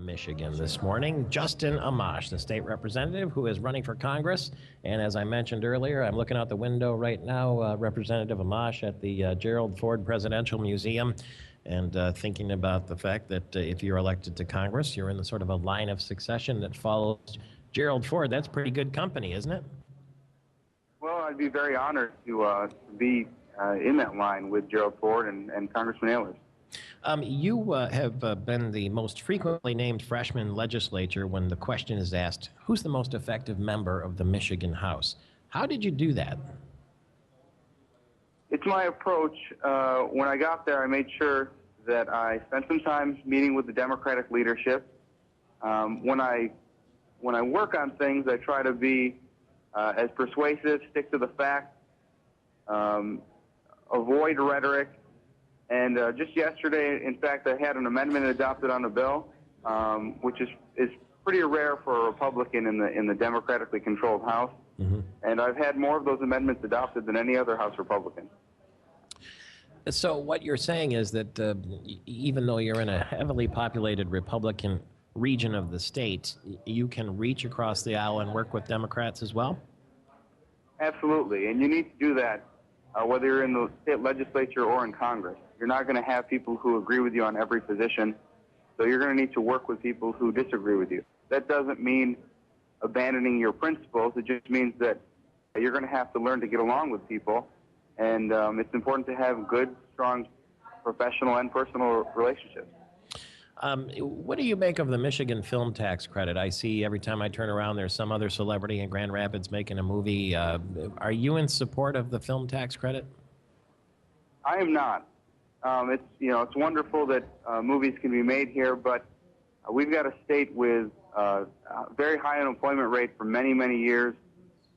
Michigan this morning. Justin Amash, the state representative who is running for Congress. And as I mentioned earlier, I'm looking out the window right now, Representative Amash at the Gerald Ford Presidential Museum, and thinking about the fact that if you're elected to Congress, you're in the sort of a line of succession that follows Gerald Ford. That's pretty good company, isn't it? Well, I'd be very honored to be in that line with Gerald Ford and Congressman Ehlers. You have been the most frequently named freshman legislator when the question is asked, who's the most effective member of the Michigan House? How did you do that? It's my approach. When I got there, I made sure that I spent some time meeting with the Democratic leadership. When I work on things, I try to be as persuasive, stick to the facts, avoid rhetoric. And just yesterday, in fact, I had an amendment adopted on the bill, which is pretty rare for a Republican in the democratically controlled House. Mm-hmm. And I've had more of those amendments adopted than any other House Republican. So what you're saying is that even though you're in a heavily populated Republican region of the state, you can reach across the aisle and work with Democrats as well? Absolutely, and you need to do that whether you're in the state legislature or in Congress. You're not going to have people who agree with you on every position, so you're going to need to work with people who disagree with you. That doesn't mean abandoning your principles. It just means that you're going to have to learn to get along with people, and it's important to have good, strong, professional and personal relationships. What do you make of the Michigan film tax credit? I see every time I turn around, there's some other celebrity in Grand Rapids making a movie. Are you in support of the film tax credit? I am not. It's wonderful that movies can be made here, but we've got a state with a very high unemployment rate for many, many years,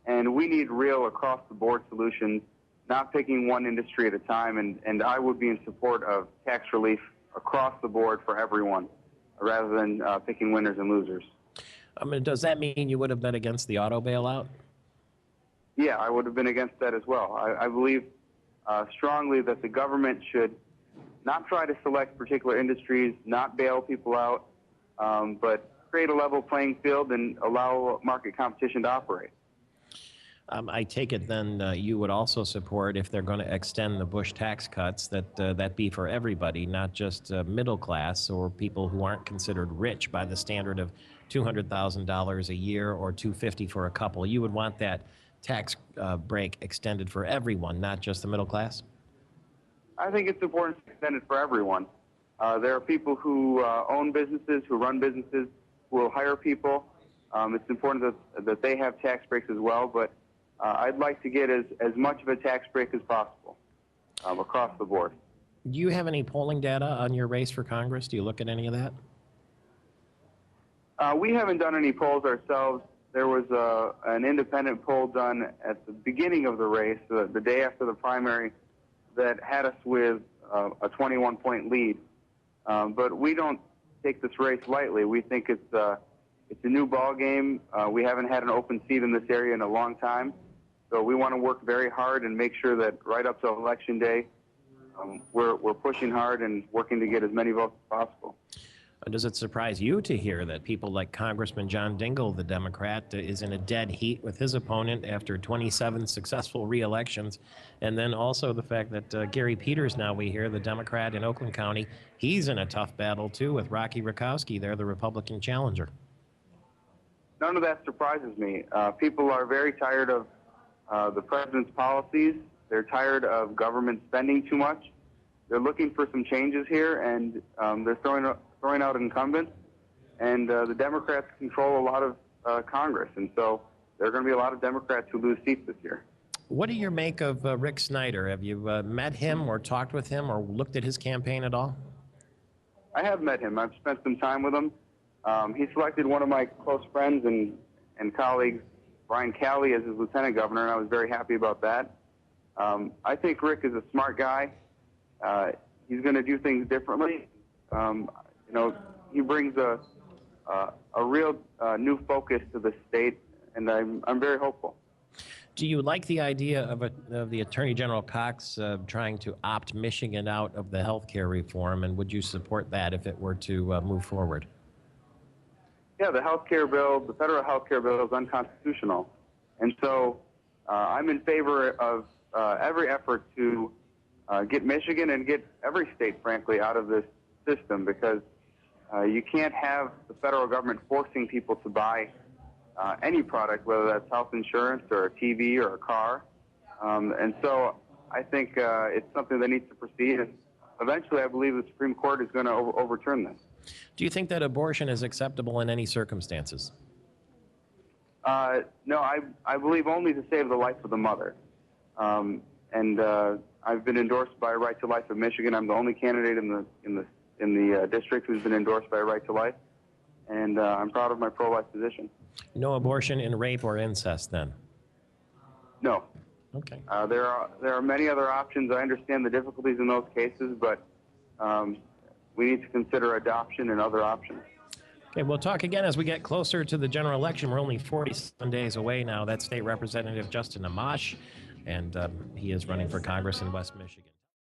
and we need real across-the-board solutions, not picking one industry at a time, and I would be in support of tax relief across the board for everyone, rather than picking winners and losers. Does that mean you would have been against the auto bailout? Yeah, I would have been against that as well. I believe strongly that the government should not try to select particular industries, not bail people out, but create a level playing field and allow market competition to operate. I take it then you would also support, if they're going to extend the Bush tax cuts, that be for everybody, not just middle class or people who aren't considered rich by the standard of $200,000 a year or $250,000 for a couple. You would want that tax break extended for everyone, not just the middle class? I think it's important to extend it for everyone. There are people who own businesses, who run businesses, who will hire people. It's important that they have tax breaks as well, but I'd like to get as much of a tax break as possible across the board. Do you have any polling data on your race for Congress? Do you look at any of that? We haven't done any polls ourselves. There was an independent poll done at the beginning of the race, the day after the primary, that had us with a 21-point lead. But we don't take this race lightly. We think it's a new ball game. We haven't had an open seat in this area in a long time. So we want to work very hard and make sure that right up to Election Day, we're pushing hard and working to get as many votes as possible. Does it surprise you to hear that people like Congressman John Dingell, the Democrat, is in a dead heat with his opponent after 27 successful re-elections? And then also the fact that Gary Peters, now we hear, the Democrat in Oakland County, he's in a tough battle too with Rocky Rakowski. They're the Republican challenger. None of that surprises me. People are very tired of the president's policies. They're tired of government spending too much. They're looking for some changes here, and they're throwing out incumbents. And the Democrats control a lot of Congress, and so there are going to be a lot of Democrats who lose seats this year. What do you make of Rick Snyder? Have you met him or talked with him or looked at his campaign at all? I have met him. I've spent some time with him. He selected one of my close friends and colleagues, Brian Calley, as his lieutenant governor, and I was very happy about that. I think Rick is a smart guy. He's going to do things differently. He brings a real new focus to the state, and I'm very hopeful. Do you like the idea of the Attorney General Cox trying to opt Michigan out of the health care reform, and would you support that if it were to move forward? Yeah, the health care bill, the federal health care bill is unconstitutional. And so I'm in favor of every effort to get Michigan and get every state, frankly, out of this system, because you can't have the federal government forcing people to buy any product, whether that's health insurance or a TV or a car. And so I think it's something that needs to proceed. And eventually, I believe the Supreme Court is going to overturn this. Do you think that abortion is acceptable in any circumstances? No, I believe only to save the life of the mother. And I've been endorsed by Right to Life of Michigan. I'm the only candidate in the district who's been endorsed by Right to Life, and I'm proud of my pro-life position. No abortion in rape or incest, then? No. Okay. There are many other options. I understand the difficulties in those cases, but we need to consider adoption and other options. Okay, we'll talk again as we get closer to the general election. We're only 47 days away now. That's State Representative Justin Amash, and he is running for Congress in West Michigan.